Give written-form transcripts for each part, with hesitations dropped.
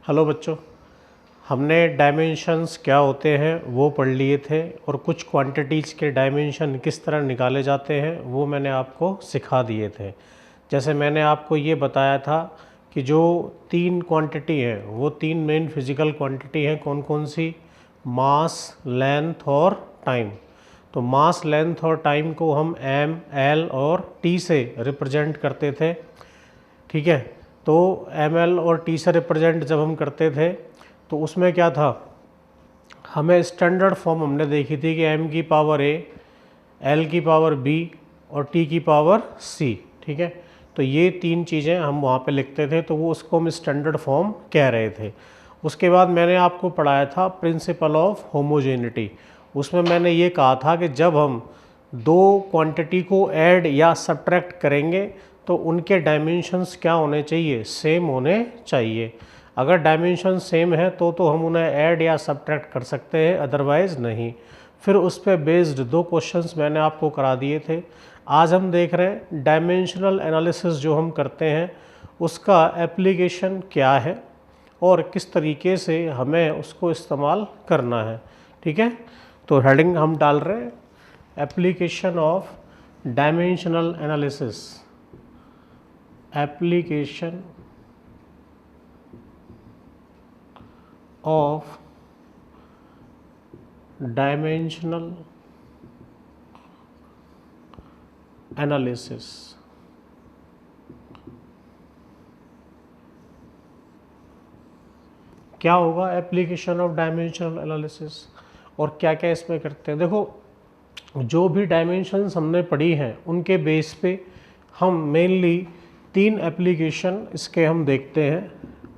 Hello बच्चों, हमने dimensions क्या होते हैं वो पढ़ लिए थे और कुछ क्वांटिटीज़ के डायमेंशन किस तरह निकाले जाते हैं वो मैंने आपको सिखा दिए थे। जैसे मैंने आपको ये बताया था कि जो तीन क्वांटिटी हैं वो तीन मेन फिज़िकल क्वांटिटी हैं, कौन कौन सी? मास, लेंथ और टाइम। तो मास, लेंथ और टाइम को हम एम, एल और टी से रिप्रेजेंट करते थे। ठीक है, तो एम, एल और टी से रिप्रेजेंट जब हम करते थे तो उसमें क्या था, हमें स्टैंडर्ड फॉर्म हमने देखी थी कि एम की पावर ए, एल की पावर बी और टी की पावर सी। ठीक है, तो ये तीन चीज़ें हम वहाँ पे लिखते थे, तो वो उसको हम स्टैंडर्ड फॉर्म कह रहे थे। उसके बाद मैंने आपको पढ़ाया था प्रिंसिपल ऑफ होमोजेनिटी। उसमें मैंने ये कहा था कि जब हम दो क्वांटिटी को ऐड या सब्ट्रैक्ट करेंगे तो उनके डायमेंशंस क्या होने चाहिए? सेम होने चाहिए। अगर डायमेंशन सेम है तो हम उन्हें ऐड या सब्ट्रैक्ट कर सकते हैं, अदरवाइज़ नहीं। फिर उस पर बेस्ड दो क्वेश्चंस मैंने आपको करा दिए थे। आज हम देख रहे हैं डायमेंशनल एनालिसिस जो हम करते हैं उसका एप्लीकेशन क्या है और किस तरीके से हमें उसको इस्तेमाल करना है। ठीक है, तो हेडिंग हम डाल रहे हैं application of dimensional analysis. Application of dimensional analysis. क्या होगा एप्लीकेशन ऑफ डायमेंशनल एनालिसिस और क्या क्या इसमें करते हैं? देखो, जो भी डायमेंशंस हमने पढ़ी हैं उनके बेस पे हम मेनली तीन एप्लीकेशन इसके हम देखते हैं।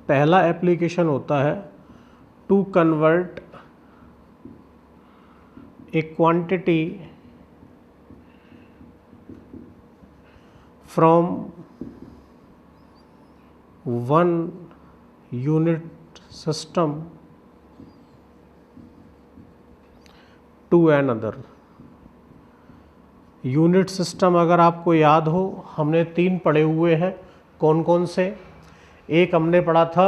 पहला एप्लीकेशन होता है to convert a quantity from one unit system to another. Unit system अगर आपको याद हो, हमने तीन पढ़े हुए हैं। कौन कौन से? एक हमने पढ़ा था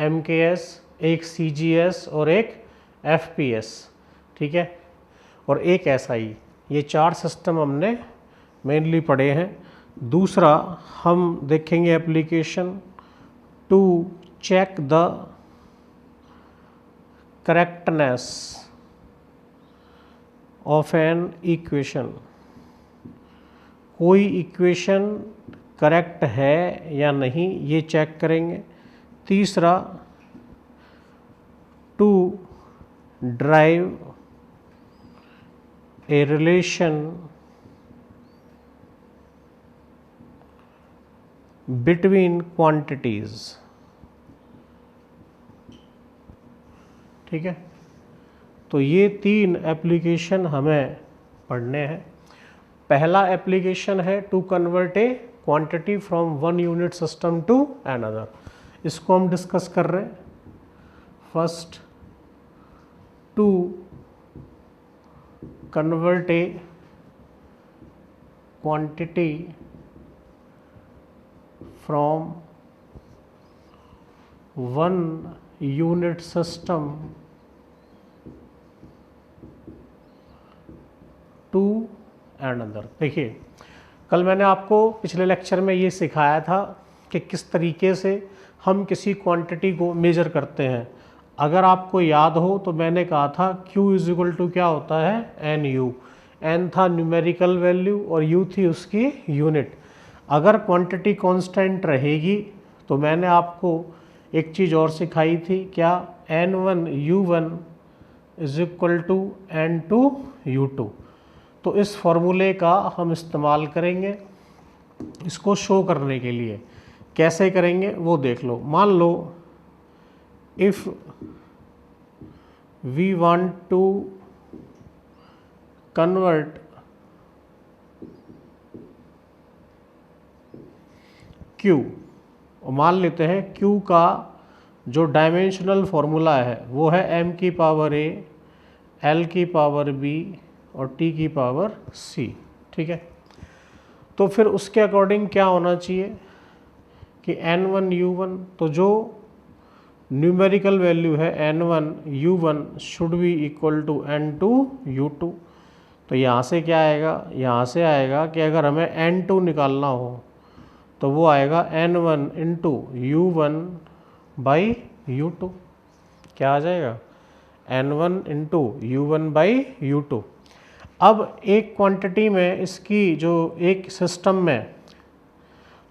MKS, एक CGS और एक FPS। ठीक है, और एक SI। ये चार सिस्टम हमने मेनली पढ़े हैं। दूसरा हम देखेंगे application to check the correctness of an equation. कोई इक्वेशन करेक्ट है या नहीं ये चेक करेंगे। तीसरा to derive a relation between quantities. ठीक है, तो ये तीन एप्लीकेशन हमें पढ़ने हैं। पहला एप्लीकेशन है to convert a quantity from one unit system to another. इसको हम डिस्कस कर रहे हैं। First, to convert a quantity from one unit system to another. देखिए, कल मैंने आपको पिछले लेक्चर में ये सिखाया था कि किस तरीके से हम किसी क्वांटिटी को मेजर करते हैं। अगर आपको याद हो तो मैंने कहा था Q इज इक्वल टू क्या होता है? NU। N था न्यूमेरिकल वैल्यू और U थी उसकी यूनिट। अगर क्वांटिटी कांस्टेंट रहेगी तो मैंने आपको एक चीज़ और सिखाई थी, क्या? N1 U1 is equal to N2 U2। तो इस फॉर्मूले का हम इस्तेमाल करेंगे इसको शो करने के लिए। कैसे करेंगे वो देख लो। मान लो if we want to convert Q, और मान लेते हैं Q का जो डायमेंशनल फॉर्मूला है वो है M की पावर A, L की पावर B और T की पावर C। ठीक है, तो फिर उसके अकॉर्डिंग क्या होना चाहिए कि N1 U1, तो जो न्यूमेरिकल वैल्यू है N1 U1 should be equal to N2 U2। तो यहाँ से क्या आएगा, यहाँ से आएगा कि अगर हमें N2 निकालना हो तो वो आएगा N1 into U1 by U2। क्या आ जाएगा, N1 into U1 by U2। अब एक क्वांटिटी में इसकी जो एक सिस्टम में,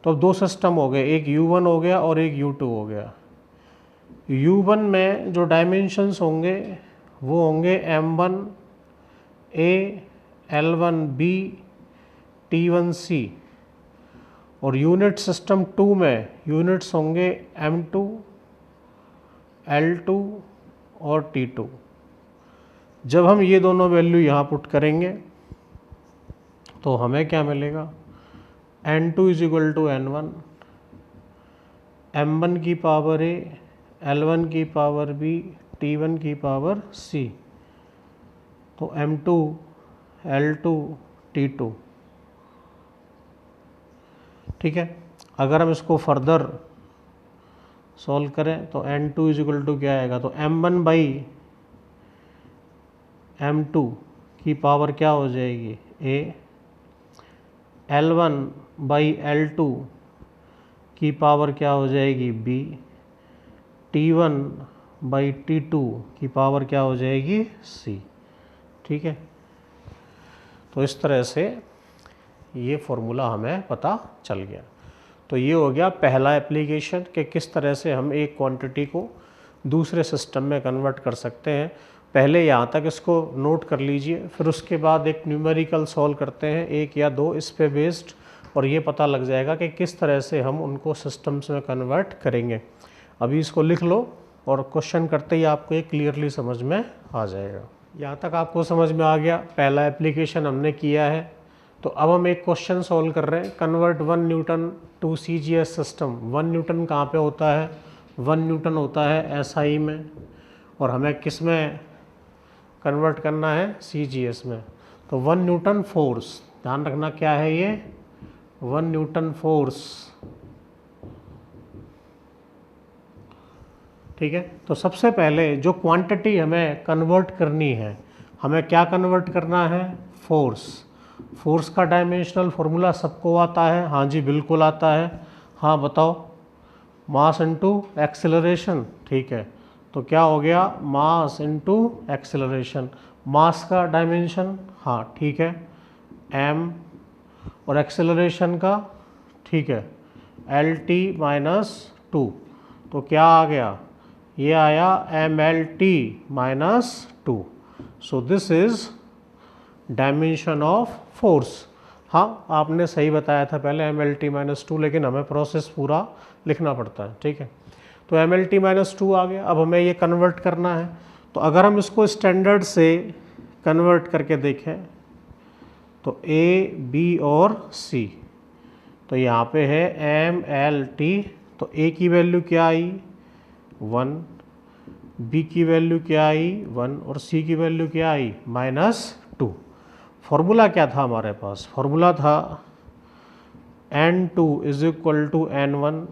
तो दो सिस्टम हो गए, एक U1 हो गया और एक U2 हो गया। U1 में जो डायमेंशंस होंगे वो होंगे M1A L1B T1C, और यूनिट सिस्टम 2 में यूनिट्स होंगे M2 L2 और T2। जब हम ये दोनों वैल्यू यहाँ पुट करेंगे तो हमें क्या मिलेगा, N2 is equal to N1 M1 की पावर A L1 की पावर B T1 की पावर C, तो M2 L2 T2। ठीक है, अगर हम इसको फर्दर सॉल्व करें तो N2 इज इक्वल टू क्या आएगा, तो M1 बाई M2 की पावर क्या हो जाएगी A, L1 बाई L2 की पावर क्या हो जाएगी B, T1 बाई T2 की पावर क्या हो जाएगी C। ठीक है, तो इस तरह से ये फॉर्मूला हमें पता चल गया। तो ये हो गया पहला एप्लीकेशन कि किस तरह से हम एक क्वांटिटी को दूसरे सिस्टम में कन्वर्ट कर सकते हैं। पहले यहाँ तक इसको नोट कर लीजिए, फिर उसके बाद एक न्यूमेरिकल सॉल्व करते हैं, एक या दो इस पे बेस्ड, और ये पता लग जाएगा कि किस तरह से हम उनको सिस्टम्स में कन्वर्ट करेंगे। अभी इसको लिख लो और क्वेश्चन करते ही आपको ये क्लियरली समझ में आ जाएगा। यहाँ तक आपको समझ में आ गया, पहला एप्लीकेशन हमने किया है। तो अब हम एक क्वेश्चन सॉल्व कर रहे हैं, convert 1 newton to CGS system. 1 newton कहाँ पे होता है, 1 न्यूटन होता है SI में, और हमें किस में कन्वर्ट करना है, CGS में। तो 1 न्यूटन फोर्स, ध्यान रखना क्या है ये, 1 न्यूटन फोर्स। ठीक है, तो सबसे पहले जो क्वांटिटी हमें कन्वर्ट करनी है, हमें क्या कन्वर्ट करना है, फोर्स। फोर्स का डायमेंशनल फॉर्मूला सबको आता है, हाँ जी बिल्कुल आता है। हाँ बताओ, मास इनटू एक्सेलरेशन। ठीक है, तो क्या हो गया, मास इनटू एक्सेलरेशन। मास का डायमेंशन, हाँ ठीक है, m, और एक्सेलरेशन का, ठीक है, LT-2। तो क्या आ गया, ये आया MLT-2। So this is dimension of force. हाँ आपने सही बताया था पहले MLT-2, लेकिन हमें प्रोसेस पूरा लिखना पड़ता है। ठीक है, तो MLT-2 आ गया। अब हमें ये कन्वर्ट करना है, तो अगर हम इसको स्टैंडर्ड से कन्वर्ट करके देखें तो A, B और C, तो यहाँ पे है MLT। तो A की वैल्यू क्या आई, 1, B की वैल्यू क्या आई 1, और C की वैल्यू क्या आई -2। फॉर्मूला क्या था हमारे पास, फॉर्मूला था N2 is equal to N1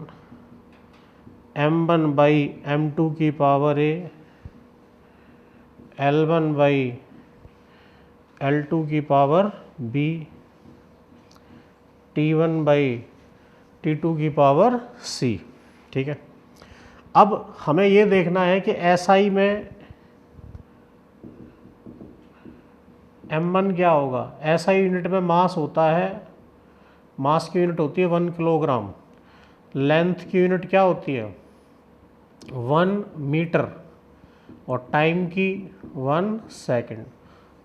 M1 by M2 की power A L1 by L2 की power B T1 by T2 की पावर C। ठीक है, अब हमें ये देखना है कि SI में M1 क्या होगा। SI यूनिट में मास होता है, मास की यूनिट होती है 1 किलोग्राम, लेंथ की यूनिट क्या होती है 1 मीटर, और टाइम की 1 सेकंड।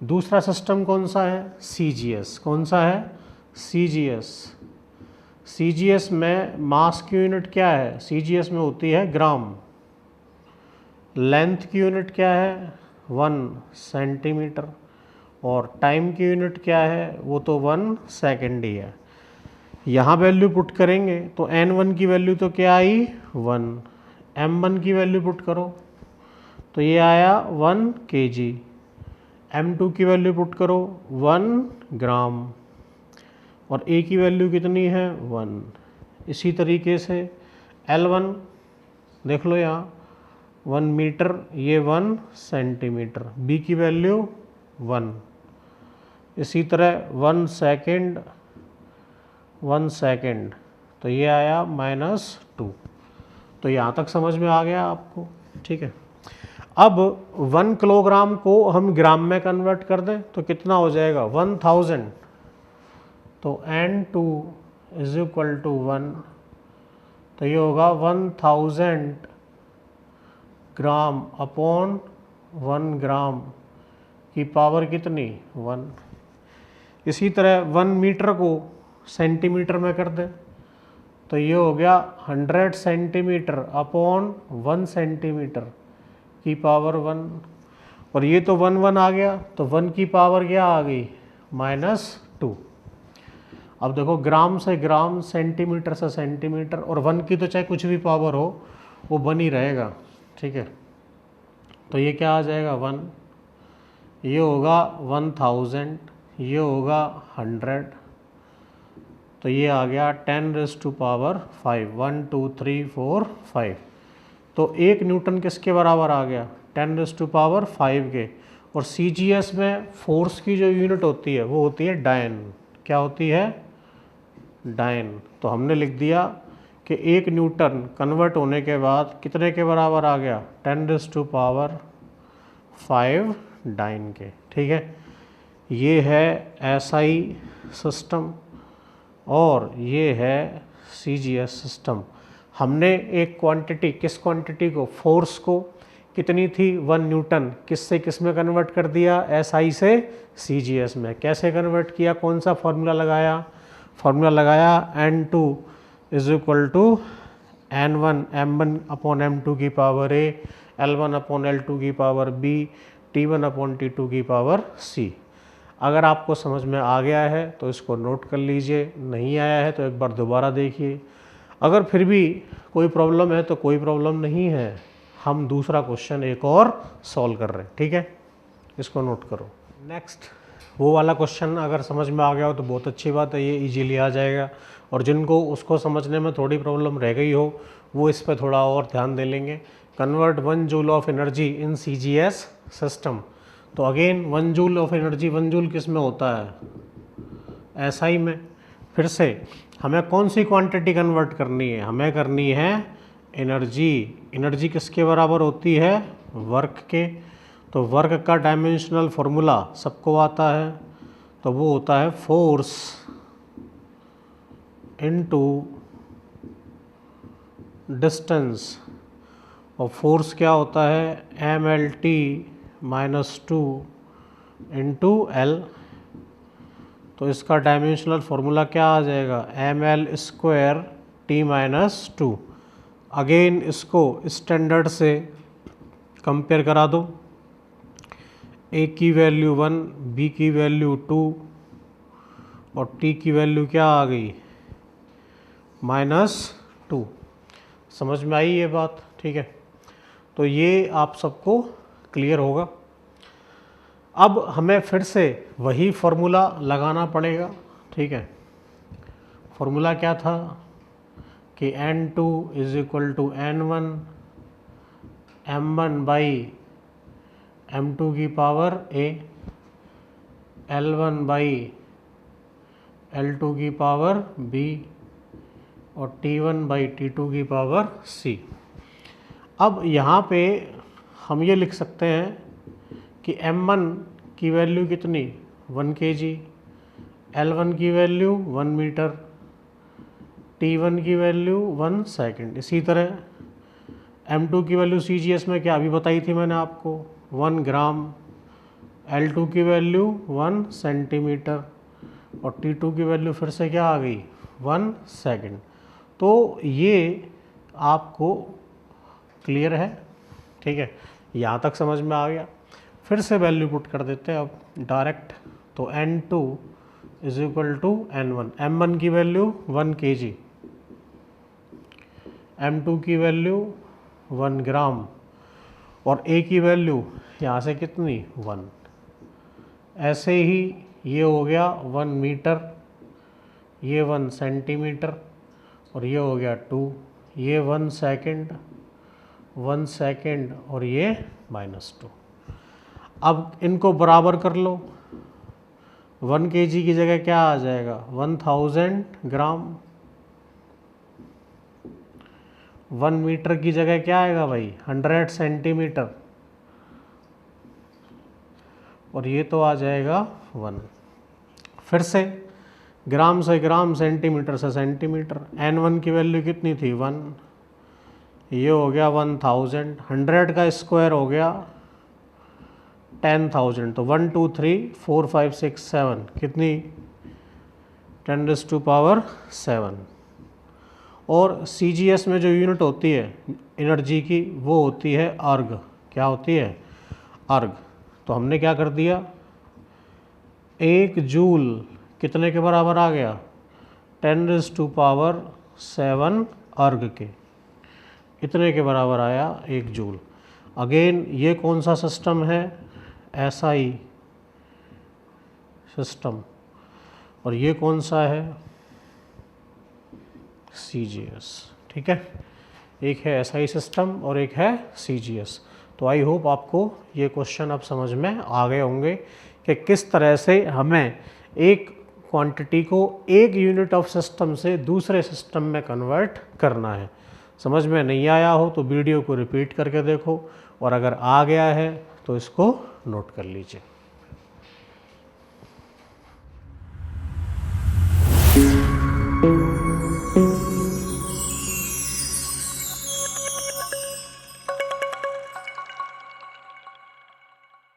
दूसरा सिस्टम कौन सा है, CGS। कौन सा है, CGS। CGS में मास की यूनिट क्या है, CGS में होती है ग्राम। लेंथ की यूनिट क्या है 1 सेंटीमीटर, और टाइम की यूनिट क्या है, वो तो 1 सेकंड ही है। यहाँ वैल्यू पुट करेंगे तो N1 की वैल्यू तो क्या आई 1, M1 की वैल्यू पुट करो तो ये आया 1 kg, M2 की वैल्यू पुट करो 1 ग्राम, और A की वैल्यू कितनी है 1। इसी तरीके से L1 देख लो यहाँ, 1 मीटर, ये 1 सेंटीमीटर, b की वैल्यू 1। इसी तरह 1 सेकेंड, 1 सेकेंड, तो ये आया -2। तो यहाँ तक समझ में आ गया आपको, ठीक है। अब 1 किलोग्राम को हम ग्राम में कन्वर्ट कर दें तो कितना हो जाएगा, 1000। तो N2 इज इक्वल टू 1, तो ये होगा 1000 ग्राम अपॉन 1 ग्राम की पावर कितनी, 1। इसी तरह 1 मीटर को सेंटीमीटर में कर दें तो ये हो गया 100 सेंटीमीटर अपॉन 1 सेंटीमीटर की पावर 1। और ये तो 1 1 आ गया, तो 1 की पावर क्या आ गई, -2। अब देखो ग्राम से ग्राम, सेंटीमीटर से सेंटीमीटर, और 1 की तो चाहे कुछ भी पावर हो वो बन ही रहेगा, ठीक है। तो ये क्या आ जाएगा, 1, ये होगा 1000, ये होगा 100, तो ये आ गया 10⁵, 1 2 3 4 5। तो 1 न्यूटन किसके बराबर आ गया, 10⁵ के। और CGS में फोर्स की जो यूनिट होती है वो होती है डायन। क्या होती है, डायन। तो हमने लिख दिया कि 1 न्यूटन कन्वर्ट होने के बाद कितने के बराबर आ गया, 10⁵ डायन के, ठीक है। ये है SI सिस्टम और ये है CGS सिस्टम। हमने एक क्वांटिटी, किस क्वांटिटी को, फोर्स को, कितनी थी 1 न्यूटन, किस से किस में कन्वर्ट कर दिया, SI से CGS में। कैसे कन्वर्ट किया, कौन सा फॉर्मूला लगाया, फॉर्मूला लगाया N2 is equal to N1 M1 upon M2 की power A, L1 upon L2 की power B, T1 upon T2 की पावर C। अगर आपको समझ में आ गया है तो इसको नोट कर लीजिए, नहीं आया है तो एक बार दोबारा देखिए। अगर फिर भी कोई प्रॉब्लम है तो कोई प्रॉब्लम नहीं है, हम दूसरा क्वेश्चन एक और सॉल्व कर रहे हैं, ठीक है। इसको नोट करो। नेक्स्ट वो वाला क्वेश्चन अगर समझ में आ गया हो तो बहुत अच्छी बात है, ये इजीली आ जाएगा। और जिनको उसको समझने में थोड़ी प्रॉब्लम रह गई हो वो इस पर थोड़ा और ध्यान दे लेंगे। Convert 1 joule of energy in CGS system. तो again 1 joule of energy, 1 joule किस में होता है, SI में। फिर से हमें कौन सी क्वांटिटी कन्वर्ट करनी है, हमें करनी है एनर्जी। एनर्जी किसके बराबर होती है, वर्क के। तो वर्क का डायमेंशनल फॉर्मूला सबको आता है, तो वो होता है फोर्स इनटू डिस्टेंस। और फोर्स क्या होता है, MLT -2 इंटू L। तो इसका डायमेंशनल फॉर्मूला क्या आ जाएगा, ML² T-2। अगेन इसको स्टैंडर्ड से कंपेयर करा दो, A की वैल्यू 1, B की वैल्यू 2 और T की वैल्यू क्या आ गई, -2। समझ में आई ये बात, ठीक है। तो ये आप सबको क्लियर होगा। अब हमें फिर से वही फॉर्मूला लगाना पड़ेगा, ठीक है। फॉर्मूला क्या था कि N2 is equal to N1 M1 by M2 की power A, L1 by L2 की पावर B और T1 बाई T2 की पावर C। अब यहाँ पे हम ये लिख सकते हैं कि M1 की वैल्यू कितनी, 1 kg, L1 की वैल्यू 1 मीटर, T1 की वैल्यू 1 सेकेंड। इसी तरह M2 की वैल्यू CGS में क्या अभी बताई थी मैंने आपको, 1 ग्राम, L2 की वैल्यू 1 सेंटीमीटर और T2 की वैल्यू फिर से क्या आ गई, 1 सेकेंड। तो ये आपको क्लियर है, ठीक है, यहाँ तक समझ में आ गया। फिर से वैल्यू पुट कर देते हैं अब डायरेक्ट। तो N2 is equal to N1, M1 की वैल्यू 1 kg, M2 की वैल्यू 1 ग्राम और A की वैल्यू यहाँ से कितनी, 1। ऐसे ही ये हो गया 1 मीटर, ये 1 सेंटीमीटर और ये हो गया 2, ये 1 सेकेंड 1 सेकेंड और ये -2। अब इनको बराबर कर लो, 1 kg की जगह क्या आ जाएगा 1000 ग्राम, 1 मीटर की जगह क्या आएगा भाई 100 सेंटीमीटर, और ये तो आ जाएगा 1। फिर से ग्राम से ग्राम, सेंटीमीटर से सेंटीमीटर, n1 की वैल्यू कितनी थी 1, ये हो गया 1000, 100 का स्क्वायर हो गया 10,000, तो 1 2 3 4 5 6 7 कितनी 10⁻⁷। और CGS में जो यूनिट होती है एनर्जी की वो होती है अर्ग। क्या होती है अर्ग। तो हमने क्या कर दिया, 1 जूल कितने के बराबर आ गया 10⁻⁷ अर्ग के, इतने के बराबर आया 1 जूल। अगेन ये कौन सा सिस्टम है SI सिस्टम, और ये कौन सा है CGS। ठीक है, एक है SI सिस्टम और एक है CGS। तो आई होप आपको ये क्वेश्चन अब समझ में आ गए होंगे कि किस तरह से हमें एक क्वांटिटी को एक यूनिट ऑफ सिस्टम से दूसरे सिस्टम में कन्वर्ट करना है। समझ में नहीं आया हो तो वीडियो को रिपीट करके देखो, और अगर आ गया है तो इसको नोट कर लीजिए।